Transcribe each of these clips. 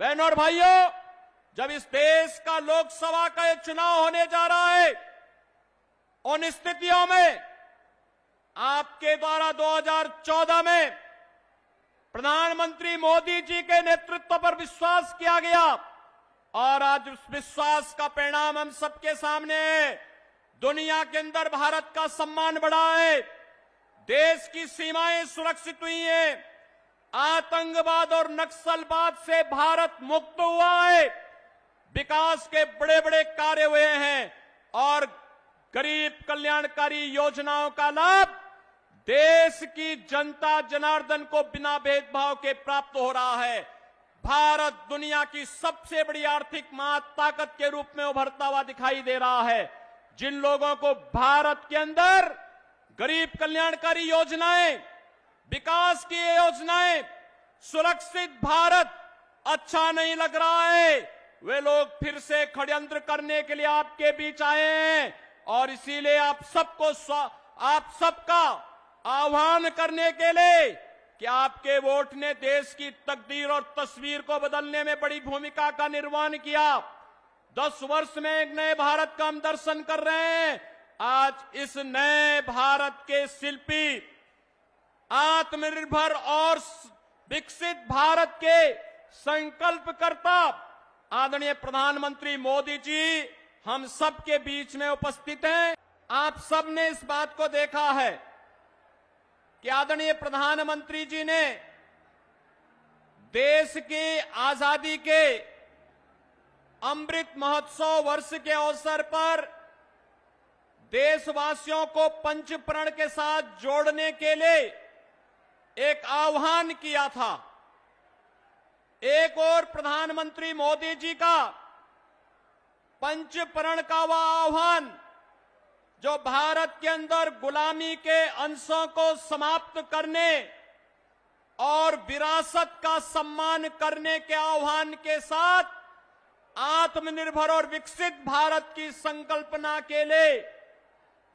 बहनों और भाइयों, जब इस देश का लोकसभा का ये चुनाव होने जा रहा है, उन स्थितियों में आपके द्वारा 2014 में प्रधानमंत्री मोदी जी के नेतृत्व पर विश्वास किया गया और आज उस विश्वास का परिणाम हम सबके सामने है। दुनिया के अंदर भारत का सम्मान बढ़ा है, देश की सीमाएं सुरक्षित हुई हैं, आतंकवाद और नक्सलवाद से भारत मुक्त हुआ है, विकास के बड़े बड़े कार्य हुए हैं और गरीब कल्याणकारी योजनाओं का लाभ देश की जनता जनार्दन को बिना भेदभाव के प्राप्त हो रहा है। भारत दुनिया की सबसे बड़ी आर्थिक ताकत के रूप में उभरता हुआ दिखाई दे रहा है। जिन लोगों को भारत के अंदर गरीब कल्याणकारी योजनाएं, विकास की योजनाएं, सुरक्षित भारत अच्छा नहीं लग रहा है, वे लोग फिर से षड्यंत्र करने के लिए आपके बीच आए हैं और इसीलिए आप सबका आह्वान करने के लिए कि आपके वोट ने देश की तकदीर और तस्वीर को बदलने में बड़ी भूमिका का निर्वहन किया। 10 वर्ष में एक नए भारत का हम दर्शन कर रहे हैं। आज इस नए भारत के शिल्पी, आत्मनिर्भर और विकसित भारत के संकल्पकर्ता आदरणीय प्रधानमंत्री मोदी जी हम सबके बीच में उपस्थित हैं। आप सबने इस बात को देखा है कि आदरणीय प्रधानमंत्री जी ने देश की आजादी के अमृत महोत्सव वर्ष के अवसर पर देशवासियों को पंचप्रण के साथ जोड़ने के लिए एक आह्वान किया था। एक और प्रधानमंत्री मोदी जी का पंचप्रण का वह आह्वान जो भारत के अंदर गुलामी के अंशों को समाप्त करने और विरासत का सम्मान करने के आह्वान के साथ आत्मनिर्भर और विकसित भारत की संकल्पना के लिए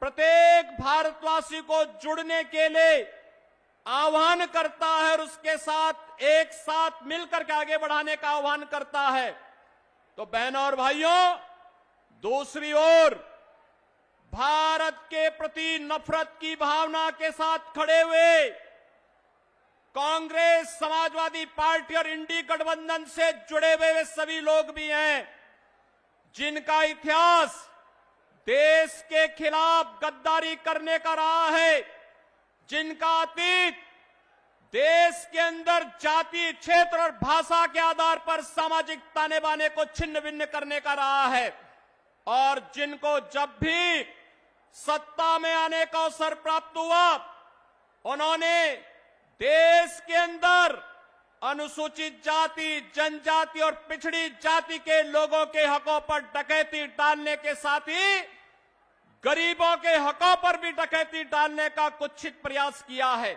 प्रत्येक भारतवासी को जुड़ने के लिए आह्वान करता है और उसके साथ एक साथ मिलकर के आगे बढ़ाने का आह्वान करता है। तो बहनों और भाइयों, दूसरी ओर भारत के प्रति नफरत की भावना के साथ खड़े हुए कांग्रेस, समाजवादी पार्टी और इंडी गठबंधन से जुड़े हुए वे सभी लोग भी हैं जिनका इतिहास देश के खिलाफ गद्दारी करने का रहा है, जिनका अतीत देश के अंदर जाति, क्षेत्र और भाषा के आधार पर सामाजिक ताने बाने को छिन्न भिन्न करने का रहा है और जिनको जब भी सत्ता में आने का अवसर प्राप्त हुआ उन्होंने देश के अंदर अनुसूचित जाति, जनजाति और पिछड़ी जाति के लोगों के हकों पर डकैती डालने के साथ ही गरीबों के हकों पर भी डकैती डालने का कुत्सित प्रयास किया है।